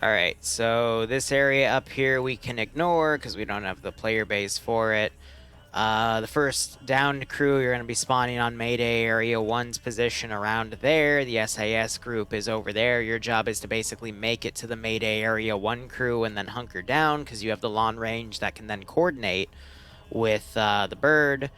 Alright, so this area up here we can ignore because we don't have the player base for it. The first downed crew, you're going to be spawning on Mayday Area 1's position around there. The SAS group is over there. Your job is to basically make it to the Mayday Area 1 crew and then hunker down because you have the long range that can then coordinate with the bird.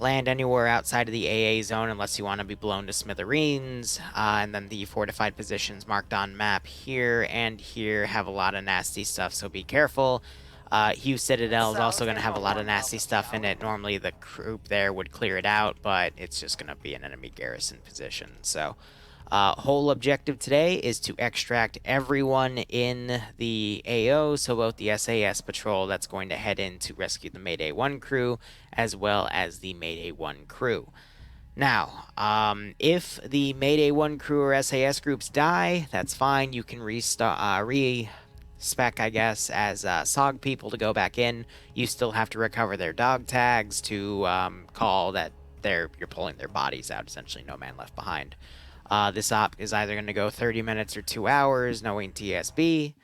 Land anywhere outside of the AA zone unless you want to be blown to smithereens. And then the fortified positions marked on map here and here have a lot of nasty stuff, so be careful. Hugh Citadel is also going to have a lot of nasty stuff in it. Normally the group there would clear it out, but it's just going to be an enemy garrison position. So whole objective today is to extract everyone in the AO, so both the SAS patrol that's going to head in to rescue the Mayday 1 crew, as well as the Mayday 1 crew. Now, if the Mayday 1 crew or SAS groups die, that's fine. You can spec, I guess, as SOG people to go back in. You still have to recover their dog tags to call that you're pulling their bodies out, essentially no man left behind. This op is either going to go 30 minutes or 2 hours, knowing TSB.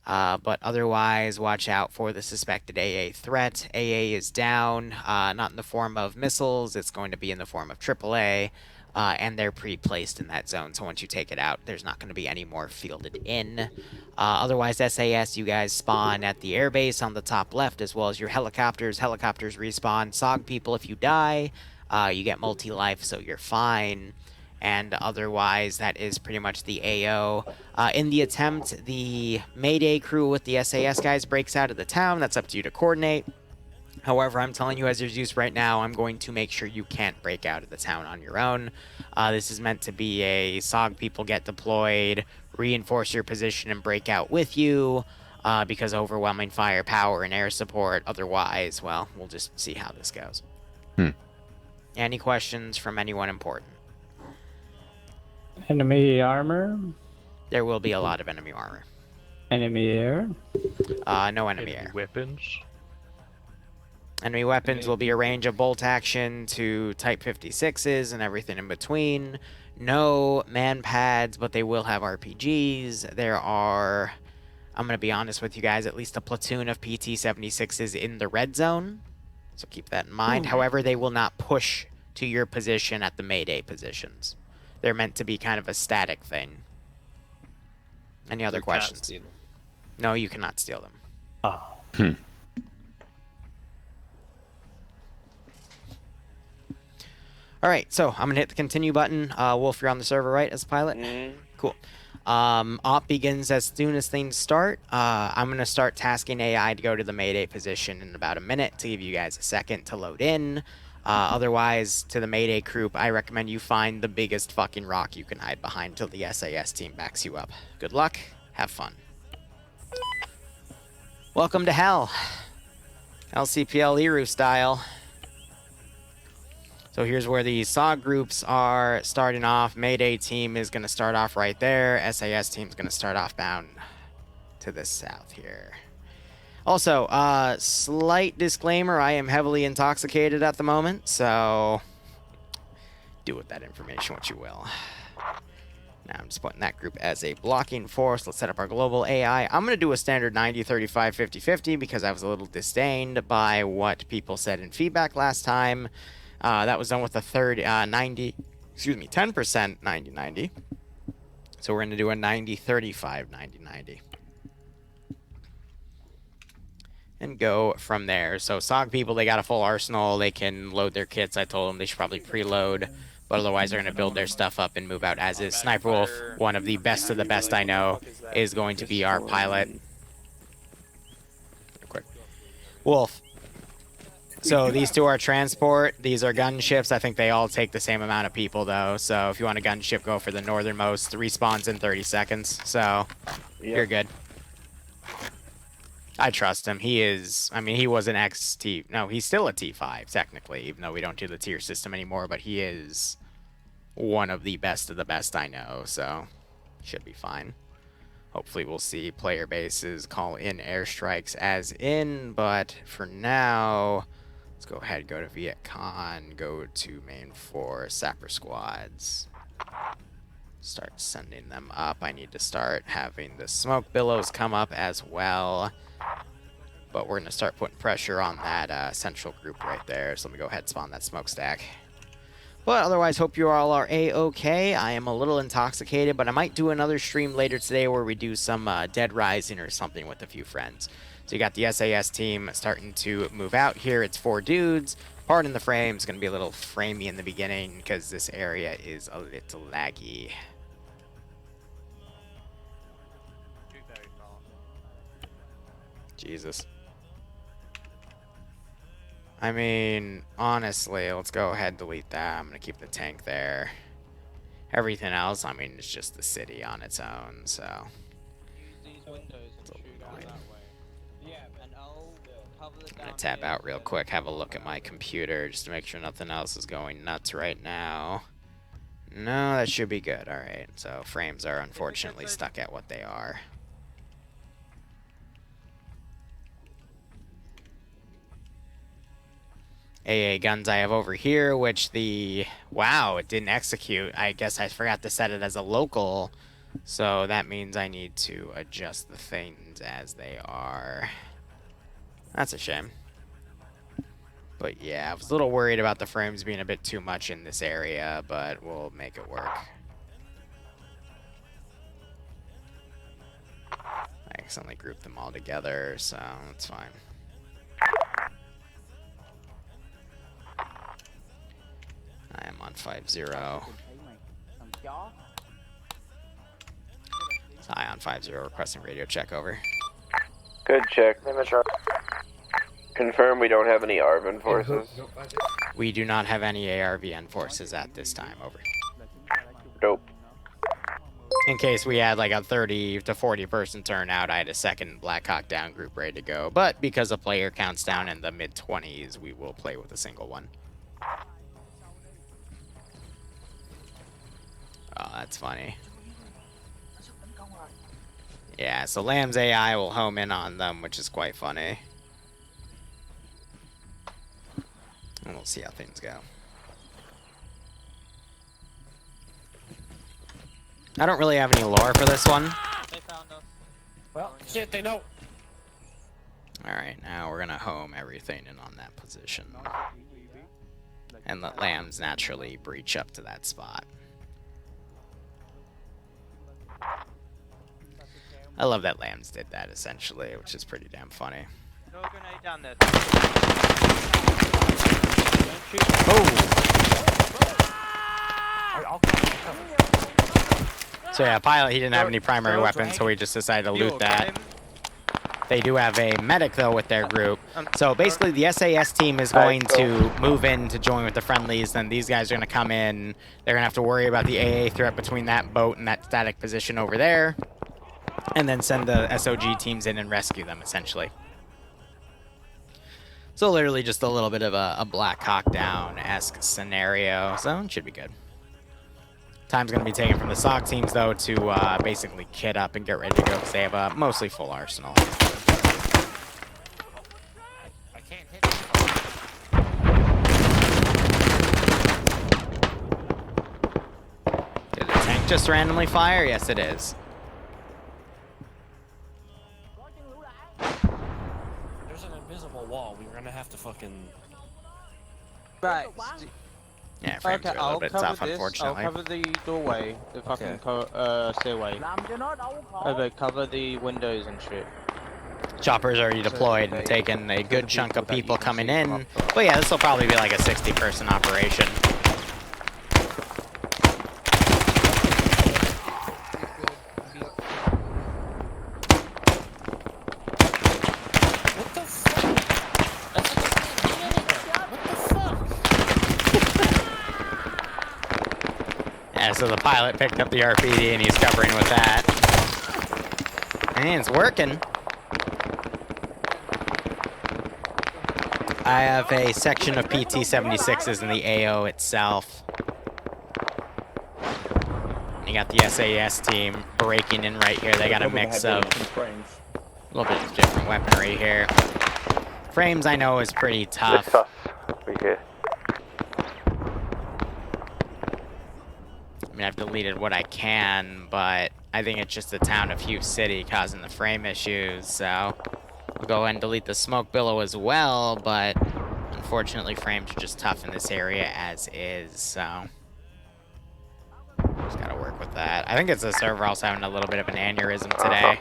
But otherwise, watch out for the suspected AA threat. AA is down, not in the form of missiles, it's going to be in the form of AAA, and they're pre-placed in that zone, so once you take it out, there's not going to be any more fielded in. Otherwise, SAS, you guys spawn at the airbase on the top left, as well as your helicopters. Helicopters respawn. SOG people, if you die, you get multi-life, so you're fine. And otherwise, that is pretty much the AO. In the attempt, the Mayday crew with the SAS guys breaks out of the town. That's up to you to coordinate. However, I'm telling you as your Zeus right now, I'm going to make sure you can't break out of the town on your own. This is meant to be a SOG people get deployed, reinforce your position, and break out with you. Because overwhelming firepower and air support. Otherwise, well, we'll just see how this goes. Any questions from anyone important? Enemy armor? There will be a lot of enemy armor. Enemy air? No enemy air. Weapons? Enemy weapons will be a range of bolt action to Type 56s and everything in between. No man pads, but they will have RPGs. There are, I'm going to be honest with you guys, at least a platoon of PT-76s in the red zone. So keep that in mind. However, they will not push to your position at the Mayday positions. They're meant to be kind of a static thing. Any other questions? No, you cannot steal them. Oh. Alright, so I'm going to hit the continue button. Wolf, you're on the server, right, as a pilot? Cool. Op begins as soon as things start. I'm going to start tasking AI to go to the Mayday position in about a minute to give you guys a second to load in. Otherwise, to the Mayday group, I recommend you find the biggest fucking rock you can hide behind till the SAS team backs you up. Good luck. Have fun. Welcome to hell. LCPL Liru style. So here's where the SOG groups are starting off. Mayday team is going to start off right there. SAS team is going to start off bound to the south here. Also, slight disclaimer, I am heavily intoxicated at the moment, so do with that information what you will. Now I'm just putting that group as a blocking force. Let's set up our global AI. I'm going to do a standard 90, 35, 50, 50 because I was a little disdained by what people said in feedback last time. That was done with a 10% 90, 90. So we're going to do a 90, 35, 90, 90. And go from there. So SOG people, they got a full arsenal. They can load their kits. I told them they should probably preload, but otherwise they're going to build their stuff up and move out as is. Sniper Wolf, one of the best of the best I know, is going to be our pilot. Quick. Wolf. So these two are transport. These are gunships. I think they all take the same amount of people, though. So if you want a gunship, go for the northernmost. The respawns in 30 seconds. So you're good. I trust him. He is, I mean, he was an X-T. No, he's still a T5, technically, even though we don't do the tier system anymore. But he is one of the best I know. So should be fine. Hopefully we'll see player bases call in airstrikes as in. But for now, let's go ahead, go to Viet Con, go to main 4 sapper squads. start sending them up. I need to start having the smoke billows come up as well. But we're going to start putting pressure on that central group right there. So let me go ahead and spawn that smokestack. But otherwise, hope you all are A-okay. I am a little intoxicated, but I might do another stream later today where we do some Dead Rising or something with a few friends. So you got the SAS team starting to move out here. It's 4 dudes. Pardon the frame. It's going to be a little framey in the beginning because this area is a little laggy. Jesus. I mean, honestly, let's go ahead and delete that. I'm going to keep the tank there. Everything else, I mean, it's just the city on its own, so. I'm going to tap out real quick, have a look at my computer just to make sure nothing else is going nuts right now. No, that should be good. All right, so frames are unfortunately stuck at what they are. AA guns I have over here, which wow, it didn't execute. I guess I forgot to set it as a local, so that means I need to adjust the things as they are. That's a shame. But yeah, I was a little worried about the frames being a bit too much in this area, but we'll make it work. I accidentally grouped them all together, so that's fine. I am on 5-0. Hi on 5-0, requesting radio check, over. Good check. Confirm we don't have any ARVN forces. We do not have any ARVN forces at this time, over. Dope. In case we had like a 30 to 40 person turnout, I had a second Black Hawk Down group ready to go. But because the player counts down in the mid-20s, we will play with a single one. Oh, that's funny. Yeah, so Lamb's AI will home in on them, which is quite funny. And we'll see how things go. I don't really have any lore for this one. They found us. Well, shit, they know. Alright, now we're gonna home everything in on that position. And let Lambs naturally breach up to that spot. I love that Lambs did that, essentially, which is pretty damn funny. Throw a grenade down there. So yeah, Pilot, he didn't have any primary weapons, so we just decided to loot that. They do have a medic, though, with their group. So basically, the SAS team is going to move in to join with the friendlies. Then these guys are going to come in. They're going to have to worry about the AA threat between that boat and that static position over there. And then send the SOG teams in and rescue them, essentially. So literally just a little bit of a Black Hawk Down-esque scenario. So it should be good. Time's going to be taken from the SOG teams, though, to basically kit up and get ready to go, because they have a mostly full arsenal. I can't hit Did the tank just randomly fire? Yes, it is. There's an invisible wall. We're gonna have to fucking. Right. Yeah, frames are a little bit tough, I'll unfortunately. cover the doorway, the fucking stairway. Cover the windows and shit. Chopper's already deployed and taken a good chunk of people coming in. But yeah, this will probably be like a 60-person operation. What the fuck? That's like what the fuck? Yeah, so the pilot picked up the RPD and he's covering with that. And it's working. I have a section of PT-76s in the AO itself. And you got the SAS team breaking in right here. They got a mix of a little bit of different weaponry here. Frames, I know, is pretty tough. I mean, I've deleted what I can, but I think it's just the town of Hugh City causing the frame issues, so I'll go ahead and delete the smoke billow as well, but unfortunately frames are just tough in this area as is, so just gotta work with that. I think it's the server also having a little bit of an aneurysm today.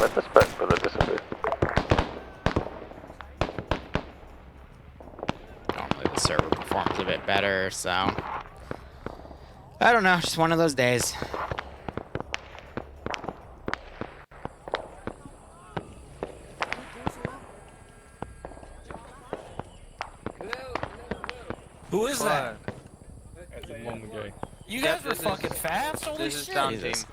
Let the smoke billow disappear. Normally the server performs a bit better, so I don't know, just one of those days. Who is that? That's a moment ago. You Yeah, guys were this is- fucking fast. Holy This is shit! down team. Jesus.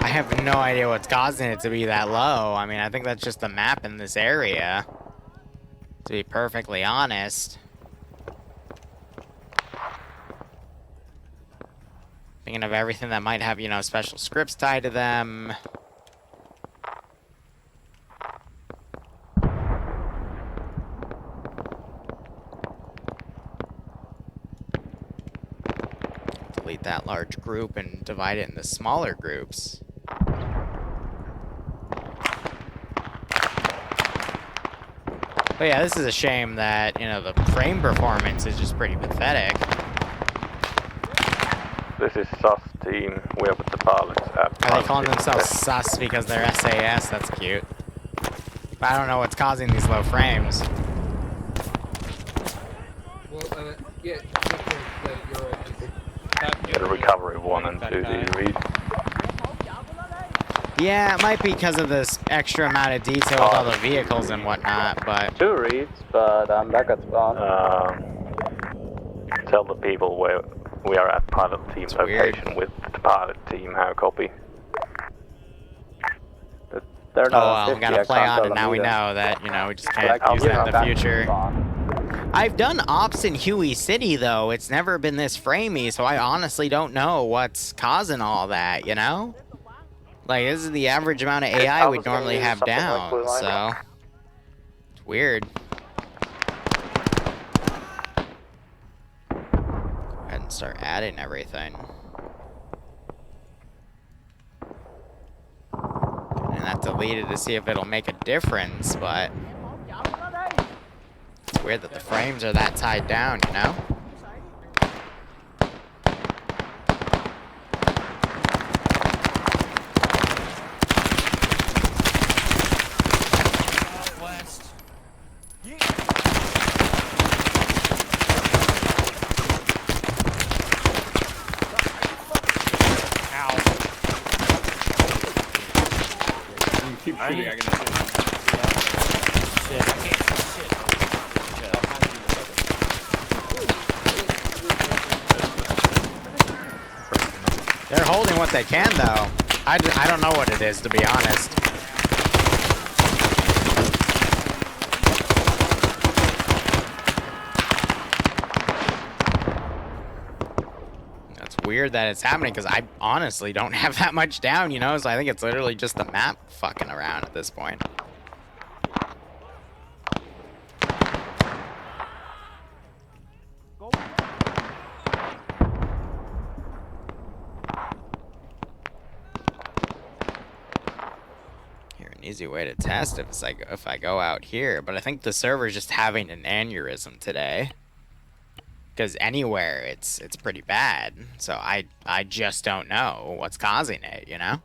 I have no idea what's causing it to be that low. I mean, I think that's just the map in this area, to be perfectly honest. Thinking of everything that might have, you know, special scripts tied to them. Delete that large group and divide it into smaller groups. But yeah, this is a shame that, you know, the frame performance is just pretty pathetic. This is sus team. We are with the pilots at Are they calling themselves sus because they're SAS? That's cute. But I don't know what's causing these low frames. Well, yeah, you're all people. Get a recovery of 1 and 2, do you read? Yeah, it might be because of this extra amount of detail with all the vehicles and whatnot, but 2 reads, but I'm back at spawn. Tell the people where we are at pilot team It's location weird. with the pilot team. How copy? They're oh not well, we 50, gotta I play can't on tell it them now. We either. know that, you know, we just But can't I'll use give that in them the back to future. spawn. I've done ops in Huey City though. It's never been this framey, so I honestly don't know what's causing all that, you know? Like, this is the average amount of AI we'd normally have down, so it's weird. Go ahead and start adding everything. And that deleted to see if it'll make a difference, but it's weird that the frames are that tied down, you know? West. Ow. Keep shooting, I can Shit, I can't see shit. They're holding what they can, though. I don't know what it is, to be honest. That's weird that it's happening, because I honestly don't have that much down, you know? So I think it's literally just the map fucking around at this point. Here, an easy way to test if I go out here, but I think the server's just having an aneurysm today. Because anywhere it's pretty bad. So I just don't know what's causing it, you know?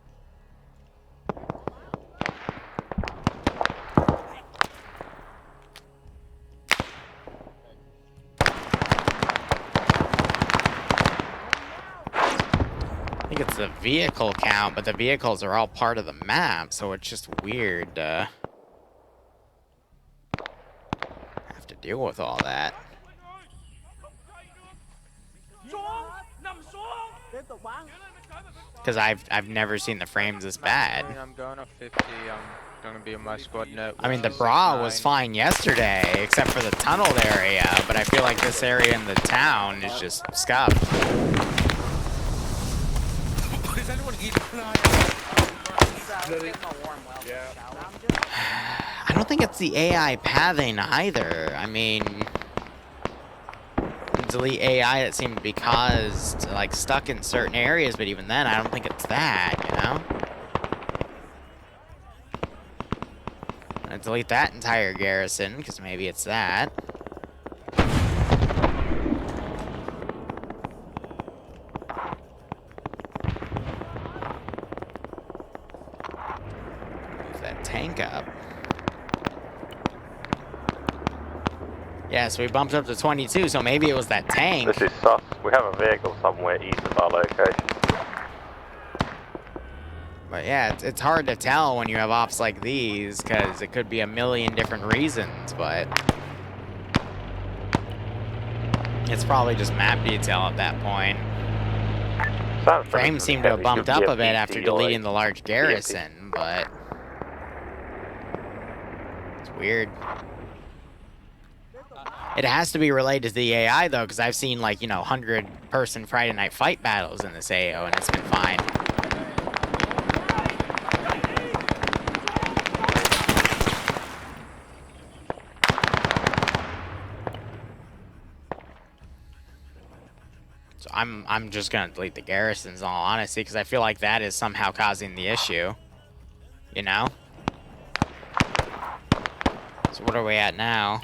I think it's the vehicle count, but the vehicles are all part of the map, so it's just weird to have to deal with all that. Because I've never seen the frames this bad. I'm going off 50. I'm gonna be on my squad note. I mean, the bra was fine yesterday, except for the tunneled area, but I feel like this area in the town is just scuffed. Is anyone eating tonight? Yeah. don't think it's the AI pathing either. I mean, delete AI that seemed to be caused, like, stuck in certain areas, but even then, I don't think it's that, you know? Delete that entire garrison, because maybe it's that. Move that tank up. Yeah, so we bumped up to 22, so maybe it was that tank. This is sus. We have a vehicle somewhere east of our location. But yeah, it's hard to tell when you have ops like these, because it could be a million different reasons, but it's probably just map detail at that point. Frames seem to have bumped up a bit after deleting the large garrison, but it's weird. It has to be related to the AI, though, because I've seen, like, you know, 100-person Friday Night Fight battles in this AO, and it's been fine. So I'm just gonna delete the garrisons, in all honesty, because I feel like that is somehow causing the issue. You know? So what are we at now?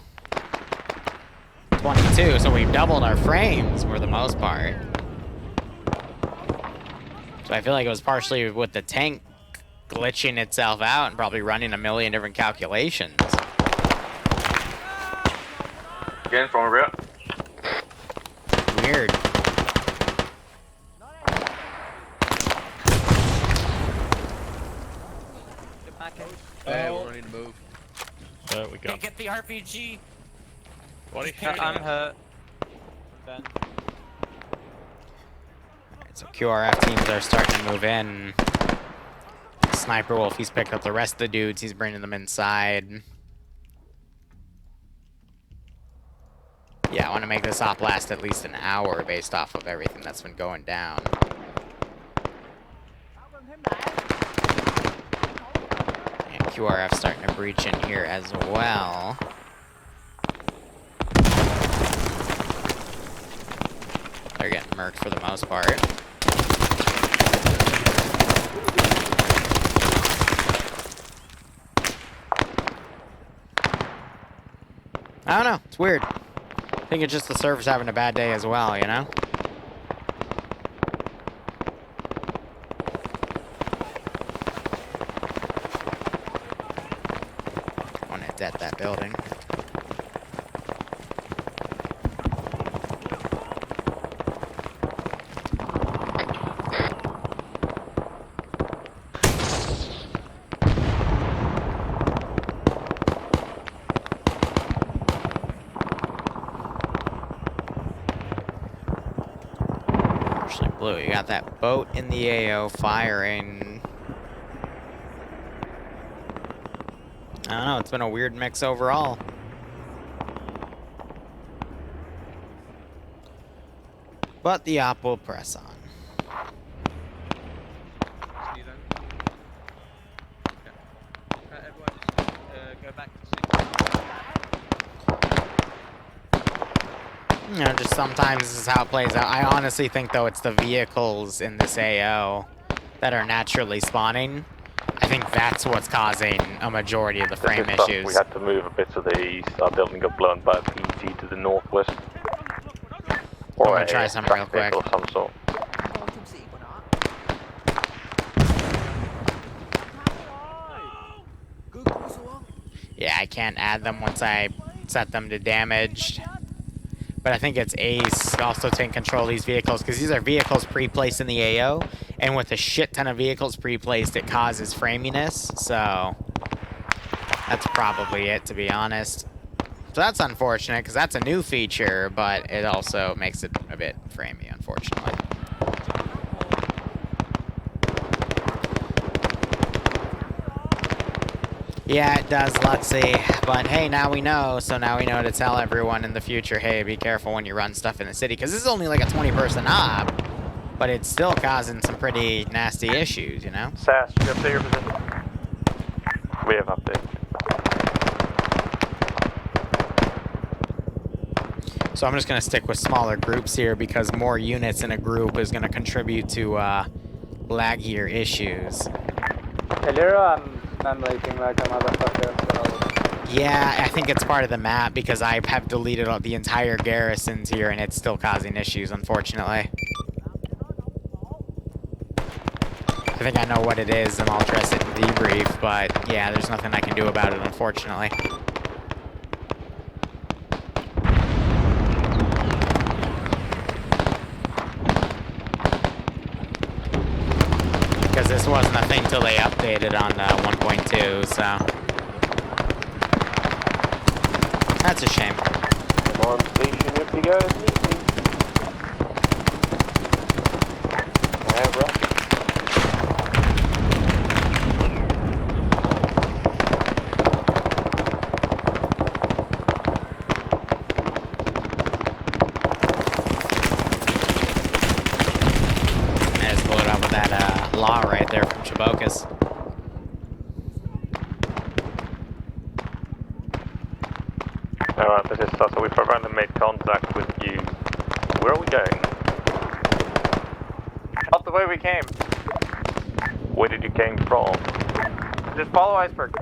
22, so we've doubled our frames for the most part. So I feel like it was partially with the tank glitching itself out and probably running a million different calculations. Again from a rear. Weird. Hey, we're ready to move. There we go. Get the RPG. What are you I'm shooting? hurt. Ben. Alright, so QRF teams are starting to move in. Sniper Wolf, he's picked up the rest of the dudes. He's bringing them inside. Yeah, I want to make this op last at least an hour based off of everything that's been going down. And QRF starting to breach in here as well. They're getting murked for the most part. I don't know. It's weird. I think it's just the server's having a bad day as well, you know? I want to debt that building. Blue, you got that boat in the AO firing. I don't know, it's been a weird mix overall. But the op will press on. Go back to You know, just sometimes this is how it plays out. I honestly think, though, it's the vehicles in this AO that are naturally spawning. I think that's what's causing a majority of the frame issues. We had to move a bit to the east. Our building got blown by a PG to the northwest. Or I'm gonna try something real quick. of some sort. Yeah, I can't add them once I set them to damaged. But I think it's Ace also taking control of these vehicles, because these are vehicles pre-placed in the AO, and with a shit ton of vehicles pre-placed, it causes framiness, so that's probably it, to be honest. So that's unfortunate, because that's a new feature, but it also makes it a bit framey, unfortunately. Yeah, it does, Luxy. But hey, now we know, so now we know to tell everyone in the future, hey, be careful when you run stuff in the city, because this is only like a 20-person op, but it's still causing some pretty nasty issues, you know? Sass, you update your position? We have updated. So I'm just going to stick with smaller groups here because more units in a group is going to contribute to laggier issues. Hey, Liru, I'm lagging like a motherfucker, so... Yeah, I think it's part of the map because I have deleted all the entire garrisons here and it's still causing issues, unfortunately. I think I know what it is and I'll address it in debrief, but yeah, there's nothing I can do about it, unfortunately. Because this wasn't a thing till they updated on 1.2, so... That's a shame. On station if you guys need me. Alright, bro. I just blew it up with that law right there from Chabokas. Alright, this is Sus. We've finally made contact with you. Where are we going? Up the way we came. Where did you came from? Just follow iceberg.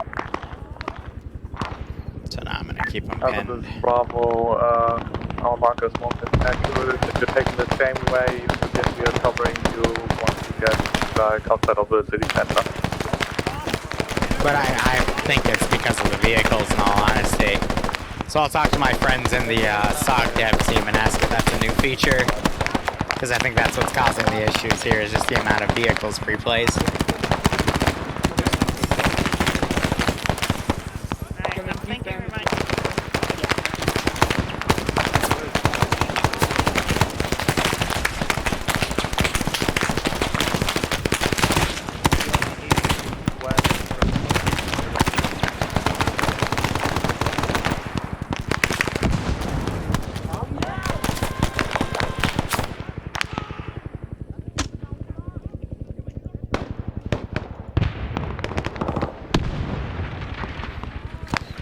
So now I'm gonna keep them This pinned. is Bravo, our markers won't attack you. If you're taking the same way, you suggest we are covering you once you get outside of the city center. But I think it's because of the vehicles, in all honesty. So I'll talk to my friends in the SOG dev team and ask if that's a new feature. Because I think that's what's causing the issues here, is just the amount of vehicles pre-plays. Thank you very much.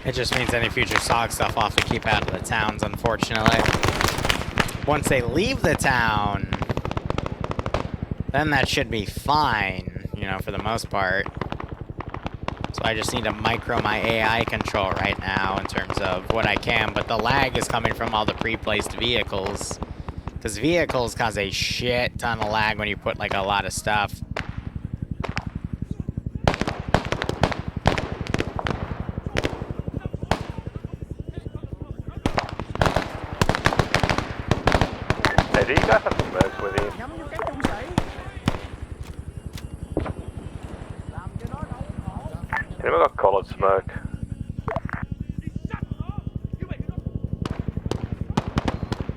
It just means any future SOG stuff will have to keep out of the towns, unfortunately. Once they leave the town, then that should be fine, you know, for the most part. So I just need to micro my AI control right now in terms of what I can, but the lag is coming from all the pre-placed vehicles. Because vehicles cause a shit ton of lag when you put, like, a lot of stuff. Hey, do you guys have some mercs with you? Anyone got collared smoke?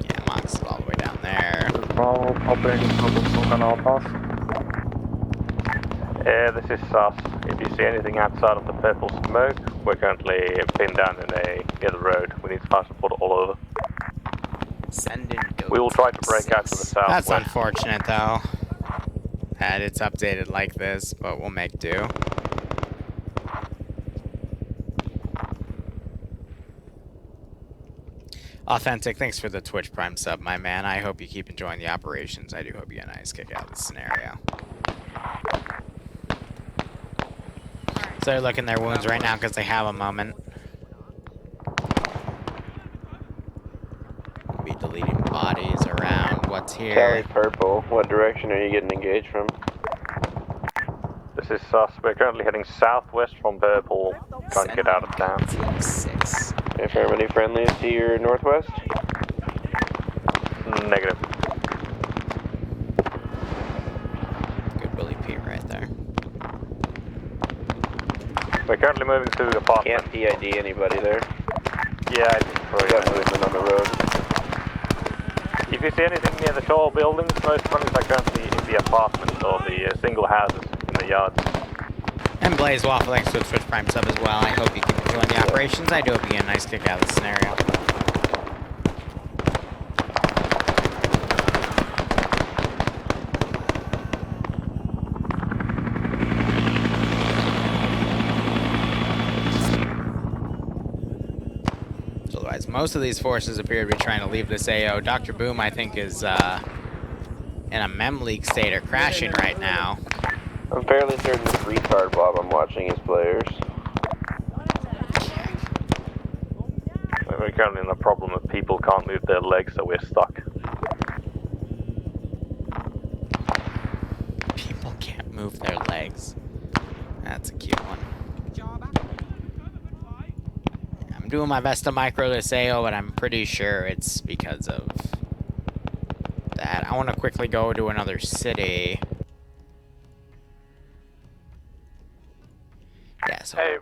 Yeah, Mox is all the way down there. This is Bravo, popping purple smoke on our path. This is Sus. If you see anything outside of the purple smoke, we're currently pinned down near the road. We need fire support all over. Send in We will try to break out to the south. That's unfortunate, though. That it's updated like this, but we'll make do. Authentic, thanks for the Twitch Prime sub, my man. I hope you keep enjoying the operations. I do hope you get a nice kick out of this scenario. So they're licking their wounds right now because they have a moment. Be deleting bodies around what's here. Cali purple, what direction are you getting engaged from? This is Sus. We're currently heading southwest from purple, trying to get out of town. T6. Any friendlies to your northwest? Negative. Good Willie P right there. We're currently moving to the apartment. Can't PID anybody there. Yeah, I think so. Got movement on the road. If you see anything near the tall buildings, most friendlies are currently in the apartments or the single houses in the yards. And Blaze Waffle, thanks for the Twitch Prime sub as well. I hope you keep enjoying the operations. I do hope you get a nice kick out of this scenario. most of these forces appear to be trying to leave this AO. Dr. Boom, I think, is in a mem leak state or crashing right now. I'm fairly certain this retard blob I'm watching his players. We're currently in the problem of people can't move their legs, so we're stuck. People can't move their legs. That's a cute one. I'm doing my best to micro this AO, but I'm pretty sure it's because of that. I want to quickly go to another city. Yeah, so Hey,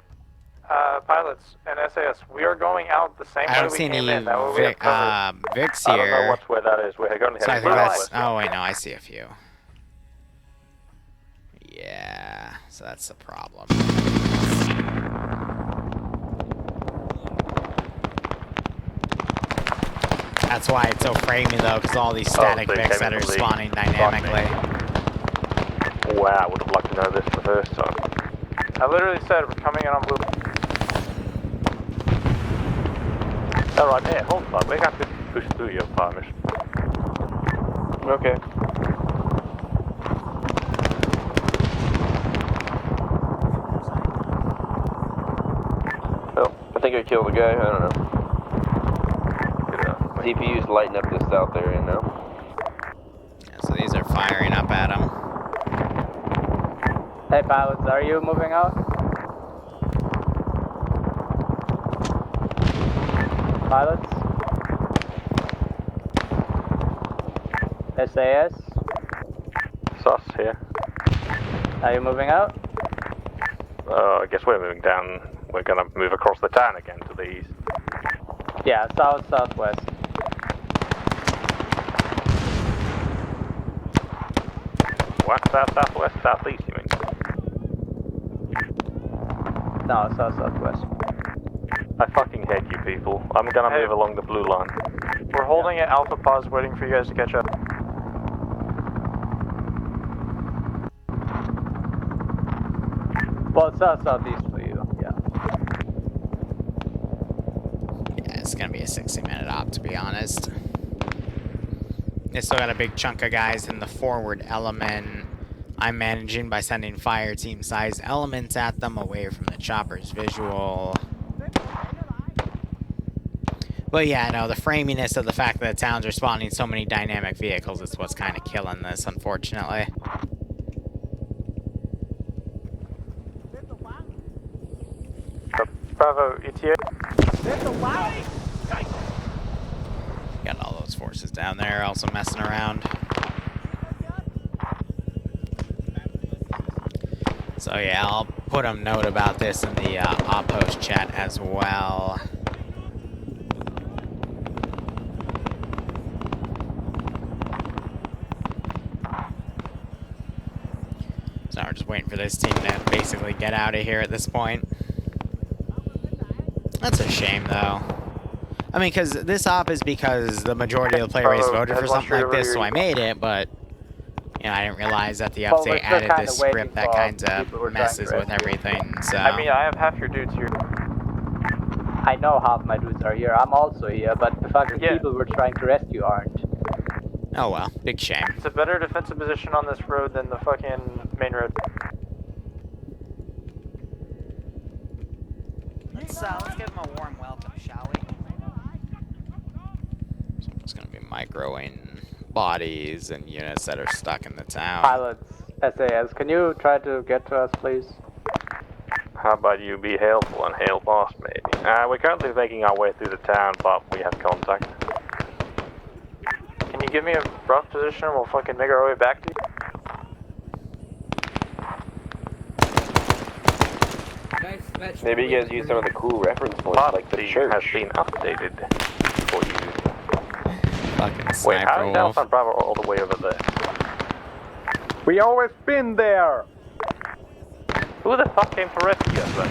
pilots and SAS, we are going out the same I way don't we see came any in. That way we have cover. Vics I don't know here. where that is. We're going to So I head think that's. west. Oh wait, no, I see a few. Yeah, so that's the problem. That's why it's so framey though, because all these static so you Vics came that are into the spawning dynamically. Wow, I would have liked to know this the first time. I literally said we're coming in on blue. Alright, yeah, hold on. We got to push through your permission. Okay. Oh, I think I killed a guy. I don't know. CPU's lighting up this south area now. Yeah, so these are firing up at him. Hey pilots, are you moving out? Pilots? SAS? Sus here. Are you moving out? I guess we're moving down. We're gonna move across the town again to the east. Yeah, southwest. What? Southwest? Southeast, you mean? No, southwest. I fucking hate you people. I'm gonna move along the blue line. We're holding at Alpha Pause, waiting for you guys to catch up. Well, southeast for you, yeah. Yeah, it's gonna be a 60-minute op, to be honest. They still got a big chunk of guys in the forward element. I'm managing by sending fire team size elements at them away from the chopper's visual. But yeah, no, the framiness of the fact that the towns are spawning so many dynamic vehicles is what's kind of killing this, unfortunately. Bravo, ETA. Got all those forces down there also messing around. So yeah, I'll put a note about this in the outpost chat as well. So we're just waiting for this team to basically get out of here at this point. That's a shame, though. I mean, because this op is because the majority of the player base voted for something like this, so I made it, but you know, I didn't realize that the Well, update we're still added kinda this waiting script that for kind people of who are messes trying with to rescue. everything, so... I mean, I have half your dudes here. I know half my dudes are here. I'm also here, but the fucking people we're trying to rescue aren't. Oh well, big shame. It's a better defensive position on this road than the fucking main road. Let's give him a warm welcome, shall we? So I'm just going to be microing bodies and units that are stuck in the town. Pilots, SAS, can you try to get to us, please? How about you be helpful and help us, maybe? We're currently making our way through the town, but we have contact. Can you give me a rough position and we'll fucking make our way back to you? Maybe you guys use some of the cool reference points, like the church. Has been updated for you. Fucking Wait, sniper how is wolf. Alpha Bravo all the way over there? We always been there! Who the fuck came to rescue us then?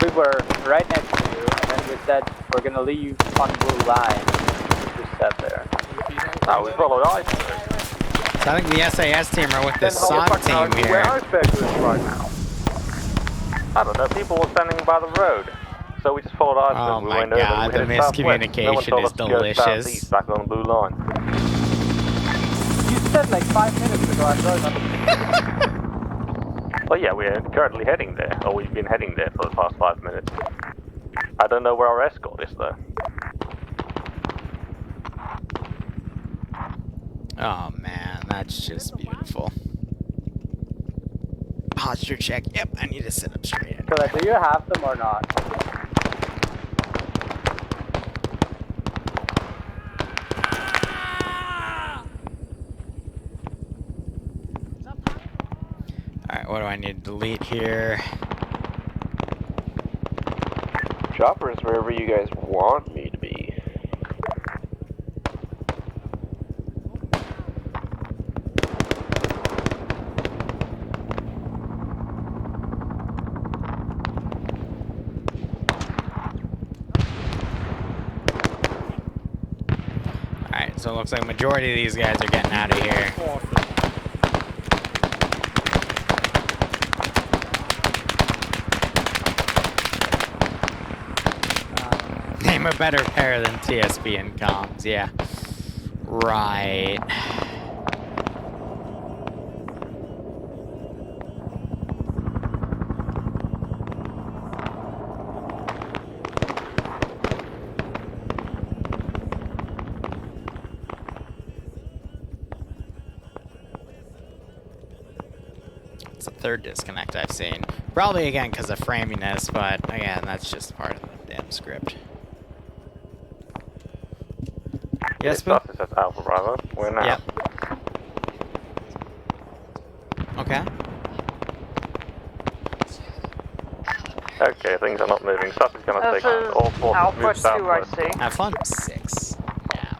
We were right next to you, and then we said we're gonna leave on blue line. We just sat there. Oh, we followed ice. So I think the SAS team are with the SOG team Where here. are specialists right now? I don't know, people were standing by the road. So we just followed our Oh we my went over, God, we the headed southwest. No one miscommunication told is us to go delicious. southeast back on the blue line. You said like 5 minutes ago, I'm going on the... Well, yeah, we're currently heading there, or we've been heading there for the past 5 minutes. I don't know where our escort is, though. Oh man, that's just beautiful. Posture check. Yep, I need to sit up straight. So do you have them or not? Alright, what do I need to delete here? Chopper's wherever you guys want me to be. Alright, so it looks like a majority of these guys are getting out of here. Name a better pair than TSP and comms, yeah. Right. It's the third disconnect I've seen. Probably again because of framiness, but again, that's just part of the damn script. Yes, Boo? This is Alpha Bravo. We're now. Yep. Okay. Okay, things are not moving. Stuff is going to take all forces Alpha move 2, I southwest. see. Have fun. 6. Now.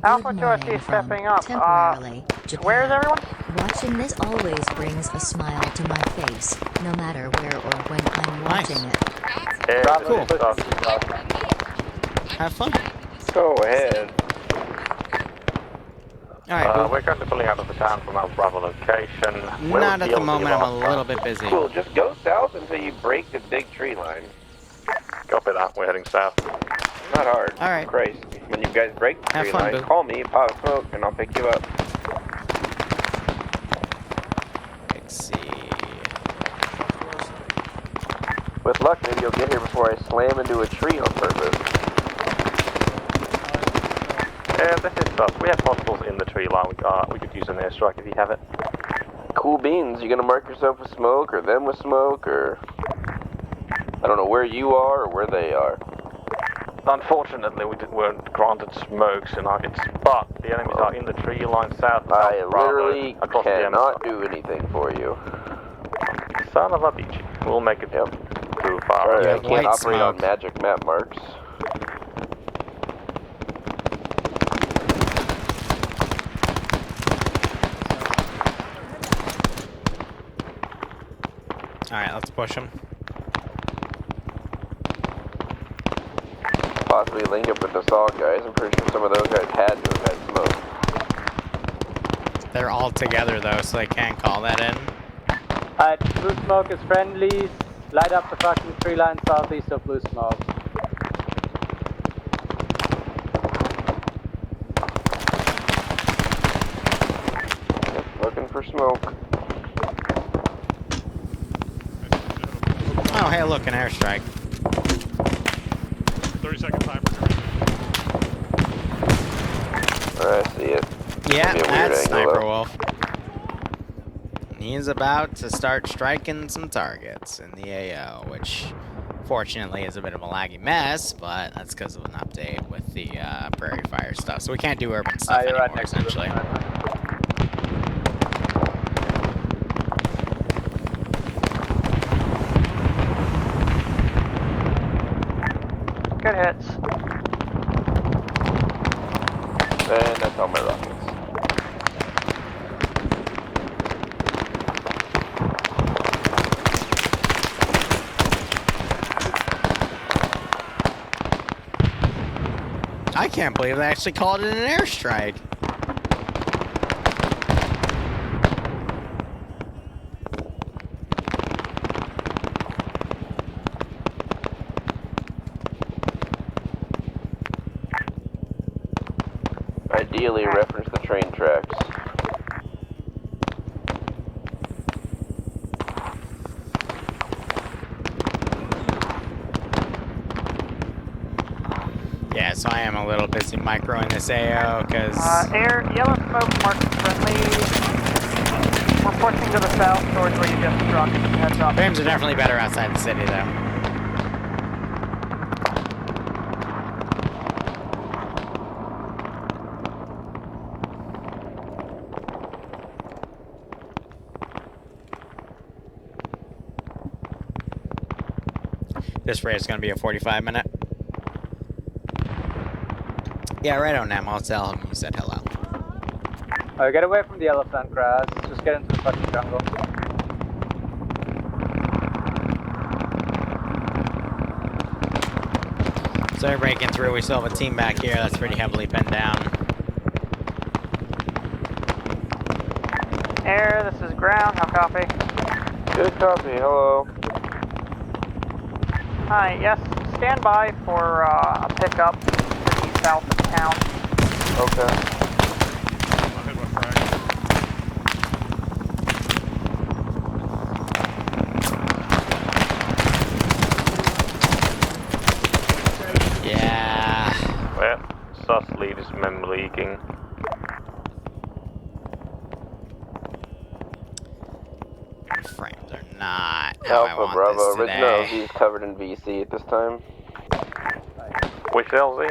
Alpha 2, I see stepping up. Temporarily, Where is everyone? Watching this always brings a smile to my face, no matter where or when I'm watching it. Yeah, Cool. Stuff. Have fun. Go ahead. Alright, Boo. We're currently pulling out of the town from our Bravo location. Where Not was at the LZ moment, I'm a last little time? bit busy. Cool, just go south until you break the big tree line. Copy that, we're heading south. Not hard. Alright. Christ. When you guys break the Have tree fun, line, Boo. call me, pop smoke, and I'll pick you up. Let's see. With luck, maybe you'll get here before I slam into a tree on purpose. Yeah, this is stuff. We have hostiles in the tree line. We could use an airstrike if you have it. Cool beans. You gonna mark yourself with smoke, or them with smoke, or... I don't know where you are or where they are. Unfortunately, we weren't granted smokes in our hits, but the enemies are in the tree line south. I Bravo, literally across the cannot do anything for you. Son of a bitch. We'll make it Yep. too far. Sorry, Yeah, I can't white operate on smoke. magic map marks. Alright, let's push them. Possibly link up with the SOG guys. I'm pretty sure some of those guys had to have had smoke. They're all together though, so they can't call that in. Alright, blue smoke is friendly. Light up the fucking tree line southeast of blue smoke. Yep, looking for smoke. Oh, hey, look, an airstrike. 30-second timer. I see it. Yeah, Maybe a weird that's angle, Sniper though. Wolf. He's about to start striking some targets in the AO, which fortunately is a bit of a laggy mess, but that's because of an update with the prairie fire stuff. So we can't do urban stuff You're anymore, right next to them. essentially. Good hits. And that's all my rockets. I can't believe they actually called it an airstrike. ideally reference the train tracks. Yeah, so I am a little busy microing this AO because Air, yellow smoke marked friendly. We're pushing to the south towards where you just struck. Heads up. frames are definitely better outside the city, though. This race is going to be a 45-minute. Yeah, right on, Nam. I'll tell him you said hello. Get away from the elephant grass. Just get into the fucking jungle. So they're breaking through. We still have a team back here that's pretty heavily pinned down. Air, this is ground. How copy? Good copy, hello. Hi, yes. Stand by for a pickup to the south of town. Okay. Yeah. Well, sus lead is mem leaking. Frames are not how I Alpha want Bravo, this original today. LZ is covered in VC at this time. Which LZ?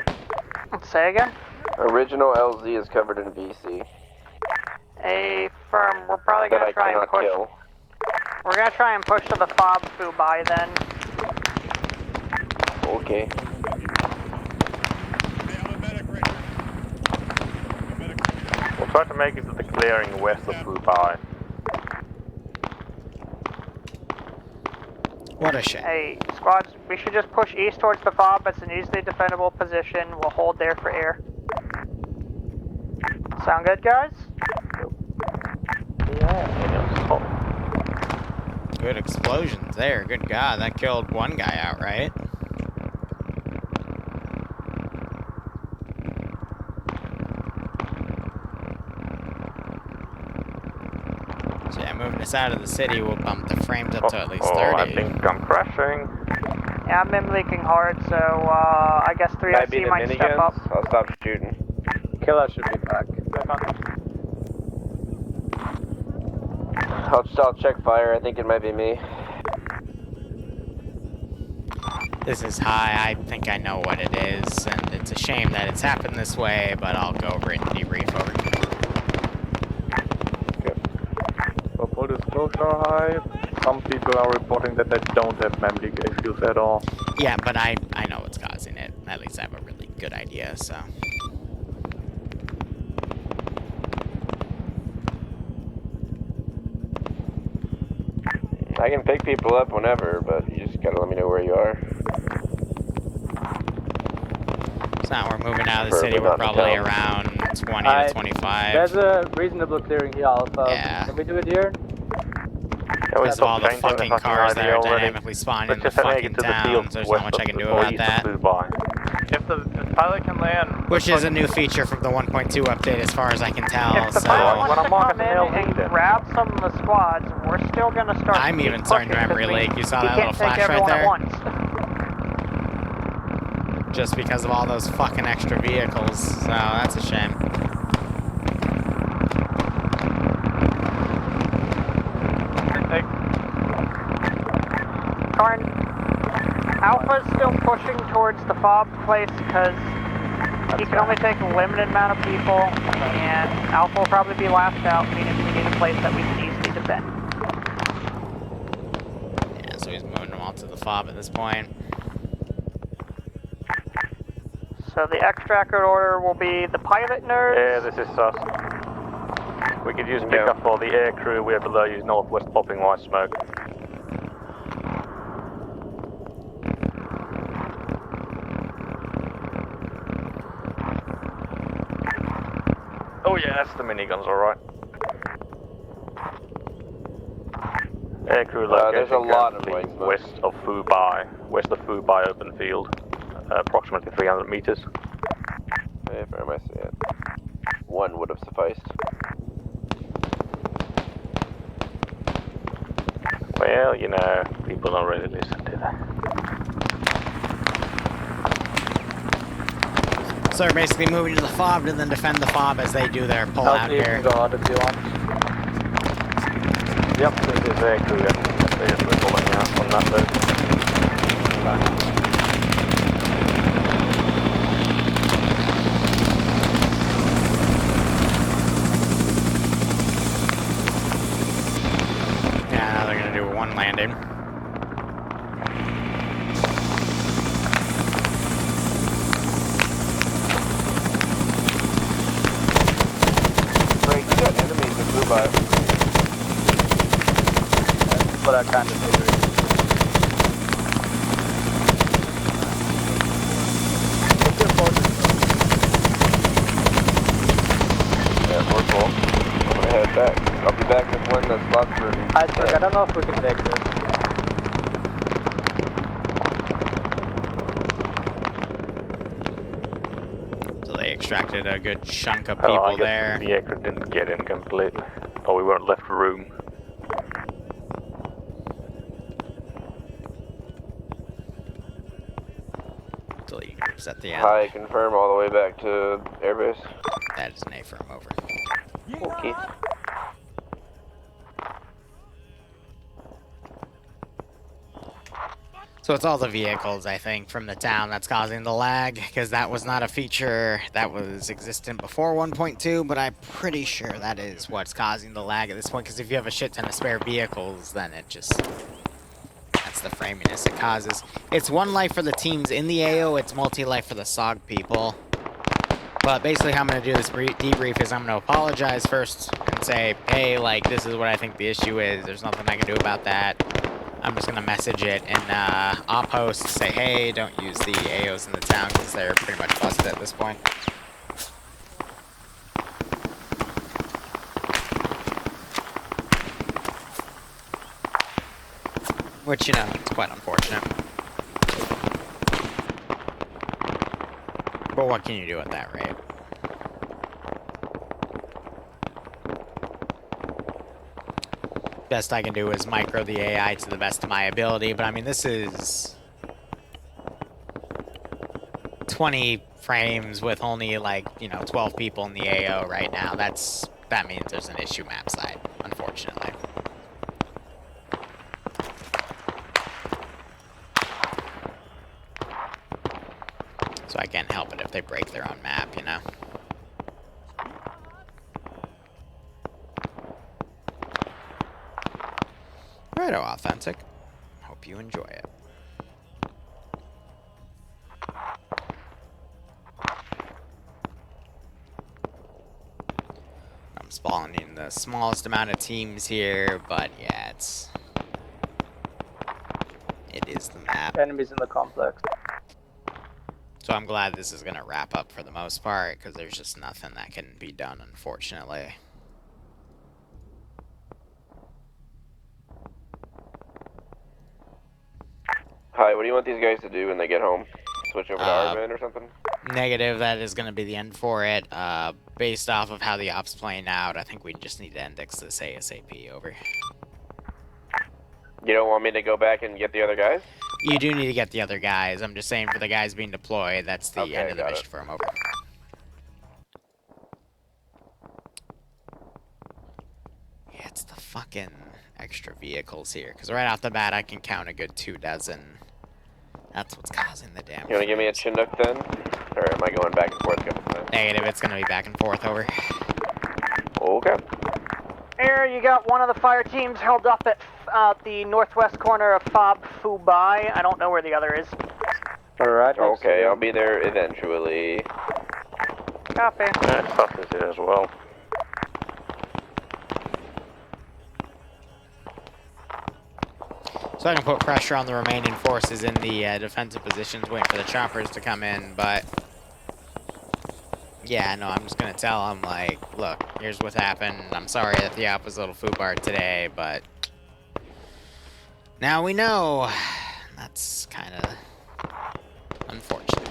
Say again? Original LZ is covered in VC. A firm. We're probably That gonna I try and cannot push. kill. We're gonna try and push to the fob Fubai then. Okay. We'll try to make it to the clearing west of Fubai. What a shame. Hey, squads, we should just push east towards the fob. It's an easily defendable position. We'll hold there for air. Sound good, guys? Good explosions there. Good God, that killed one guy outright. So yeah, moving us out of the city will bump the frames up to at least 30. I think I'm crashing. Yeah, I'm mim leaking hard, so I guess 3SC might step up. I'll stop shooting. Killer should be back. I'll check fire, I think it might be me. This is high. I think I know what it is, and it's a shame that it's happened this way, but I'll go over it and debrief over. For full disclosure, high, some people are reporting that they don't have memory issues at all. Yeah, but I know what's causing it. At least I have a really good idea, so. I can pick people up whenever, but you just gotta let me know where you are. So now we're moving out of the city. We're probably around 20 to 25. There's a reasonable clearing here, Alpha. Yeah. Can we do it here? Because all the fucking cars that are dynamically spawning in the fucking towns, there's not much I can do about that. If the pilot can land... Which is a new feature from the 1.2 update as far as I can tell, If the so... pilot wants to come in and grab some of the squads, we're still gonna start. I'm even starting to memory leak. You saw that little flash right there? Just because of all those fucking extra vehicles, so that's a shame. Karn, Alpha's still pushing towards the fob place because he can only take a limited amount of people, and Alpha will probably be last out, meaning we need a place that we can easily defend. Yeah, so he's moving them all to the fob at this point. So the extract order will be the pilot nerds. Yeah, this is sus. We could use pickup for the air crew. We're below you, northwest popping white smoke. Oh yeah, that's the miniguns, alright. Air crew location there's a lot of white smoke. west of Fubai open field, approximately 300 meters. If I see it. one would have sufficed. Well, you know, people don't really listen to that. So they're basically moving to the fob to then defend the fob as they do their pull out You here. can go out if you want. Yep, this is their crew. They're pulling out on that boat. Yeah, now they're gonna do one landing. Right, you got enemies that flew by. That's what I kind of figured. Yeah, we're full. I'm gonna head back. I'll be back with one that's locked for... I don't know if we can make this. So they extracted a good chunk of Oh, I people guess there. the vehicle didn't get in completely. Or we weren't left room. Delete groups at the end. Hi, confirm all the way back to airbase. That is an affirm over. Okay. So it's all the vehicles, I think, from the town that's causing the lag, because that was not a feature that was existent before 1.2, but I'm pretty sure that is what's causing the lag at this point, because if you have a shit ton of spare vehicles, then it just... That's the framiness it causes. It's one life for the teams in the AO, it's multi-life for the SOG people. But basically how I'm going to do this debrief is I'm going to apologize first and say, hey, like, this is what I think the issue is, there's nothing I can do about that. I'm just going to message it in op host, say, hey, don't use the AOs in the town because they're pretty much busted at this point. Which, you know, it's quite unfortunate. But what can you do at that rate? Best I can do is micro the AI to the best of my ability, but I mean, this is 20 frames with only, like, you know, 12 people in the AO right now. That means there's an issue map side, unfortunately. So I can't help it if they break their own map, you know? Righto, Authentic. Hope you enjoy it. I'm spawning the smallest amount of teams here, but yeah, it is the map. Enemies in the complex. So I'm glad this is gonna wrap up for the most part, because there's just nothing that can be done, unfortunately. Hi, what do you want these guys to do when they get home? Switch over to Arvin or something? Negative, that is going to be the end for it. Based off of how the op's playing out, I think we just need to index this ASAP, over. You don't want me to go back and get the other guys? You do need to get the other guys. I'm just saying for the guys being deployed, that's the end of the mission for them, over. Yeah, it's the fucking extra vehicles here, because right off the bat I can count a good 24. That's what's causing the damage. You want to give me a Chinook then? Or am I going back and forth a couple times? Negative, it's going to be back and forth, over. Okay. Here, you got one of the fire teams held up at the northwest corner of Fob Fubai. I don't know where the other is. Alright. Okay, I'll be there eventually. Copy. Yeah, stuff is here as well. So I can put pressure on the remaining forces in the defensive positions, waiting for the choppers to come in, but... Yeah, no, I'm just gonna tell them, like, look, here's what happened. I'm sorry that the op was a little foobar today, but... Now we know. That's kinda... unfortunate.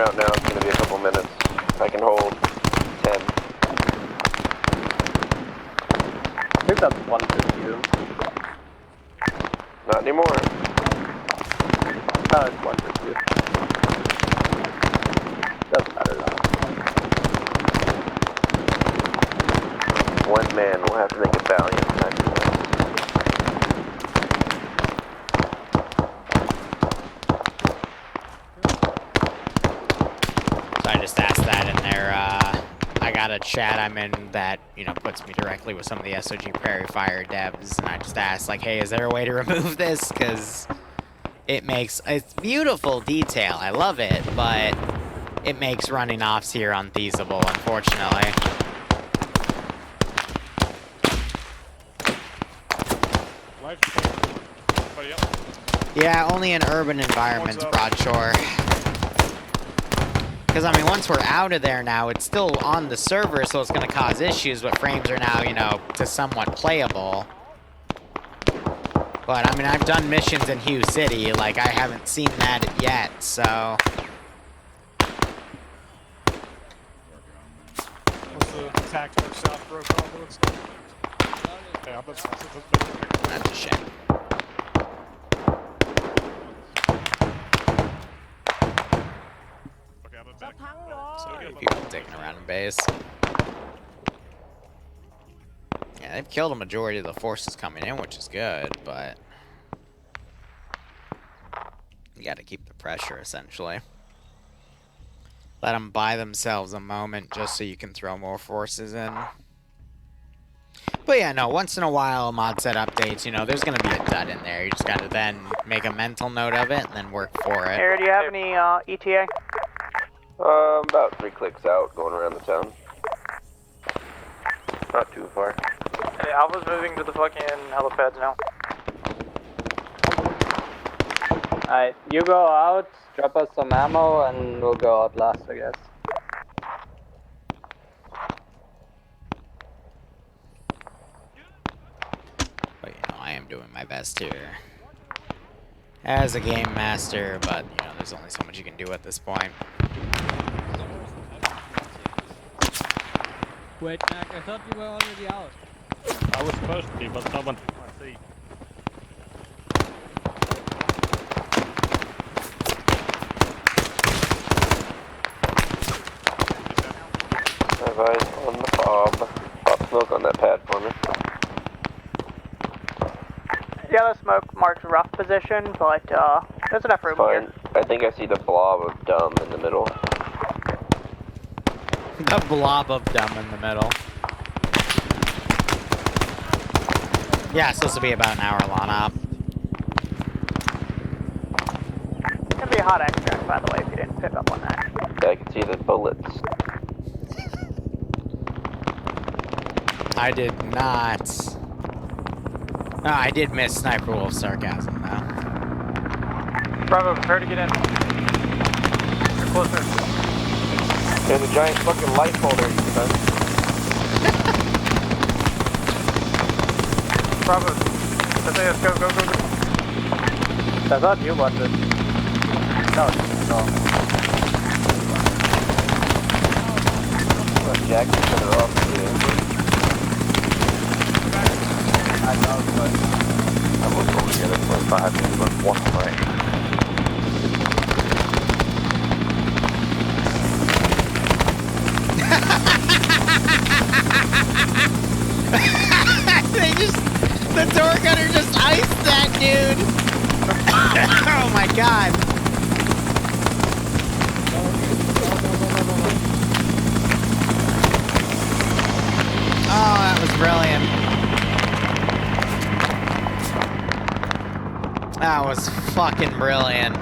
out now. It's going to be a couple minutes. I can hold 10. I think that's one for you. Not anymore. No, it's one for you. Doesn't matter though. One man will have to make a valiant sacrifice. So I just asked that in there. I got a chat I'm in that, you know, puts me directly with some of the SOG Prairie Fire devs, and I just asked, like, hey, is there a way to remove this? Because it's beautiful detail. I love it, but it makes running offs here unfeasible, unfortunately. Yeah, only in urban environments, Broadshore. Because, I mean, once we're out of there now, it's still on the server, so it's going to cause issues, but frames are now, you know, to somewhat playable. But, I mean, I've done missions in Hugh City, like, I haven't seen that yet, so... What's the attack towards South Broke looks like? Yeah, that's a shame. People taking around in base. Yeah, they've killed a majority of the forces coming in, which is good, but you got to keep the pressure, essentially. Let them buy themselves a moment just so you can throw more forces in. But yeah, no, once in a while, a mod set updates, you know, there's going to be a dud in there. You just got to then make a mental note of it and then work for it. Aaron, do you have any ETA? About 3 clicks out, going around the town. Not too far. Hey, Alpha's moving to the fucking helipads now. Alright, you go out, drop us some ammo, and we'll go out last, I guess. But, you know, I am doing my best here as a game master, but, you know, there's only so much you can do at this point. Wait, Mac, I thought you were already out. I was supposed to be, but someone took my seat. Have eyes on the fob. Pop smoke on that pad for me. Yeah, the smoke marks rough position, but there's enough room Fine. here. I think I see the blob of dumb in the middle. The blob of dumb in the middle. Yeah, it's supposed to be about an hour long up. It's gonna be a hot extract, by the way, if you didn't pick up on that. Yeah, I can see the bullets. I did not. No, I did miss Sniper Wolf sarcasm, though. Bravo, prepare to get in. You're closer. There's a giant fucking light pole there, you son. Bravo, let's go, go, go, go. I thought you wanted. No, no. Well, Jack, you shut it off. I know, but I was over here for 5 minutes, but one way. The door gunner just iced that dude. Oh my god. Oh, that was brilliant. That was fucking brilliant.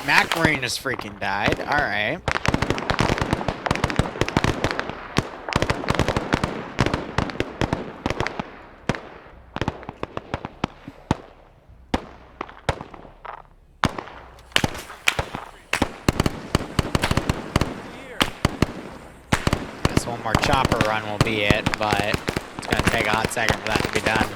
Mac Marine has freaking died. Alright. one more chopper run will be it, but it's gonna take a hot second for that to be done.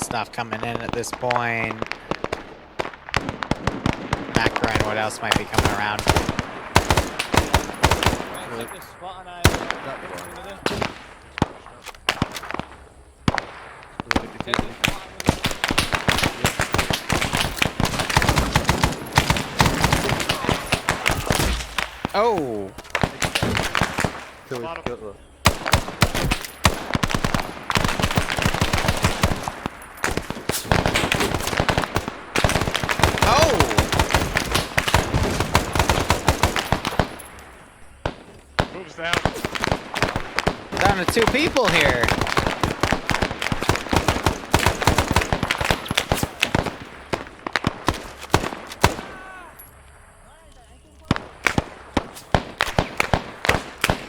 Stuff coming in at this point. Macro and what else might be coming around. Oh! Moves down. Down to 2 people here.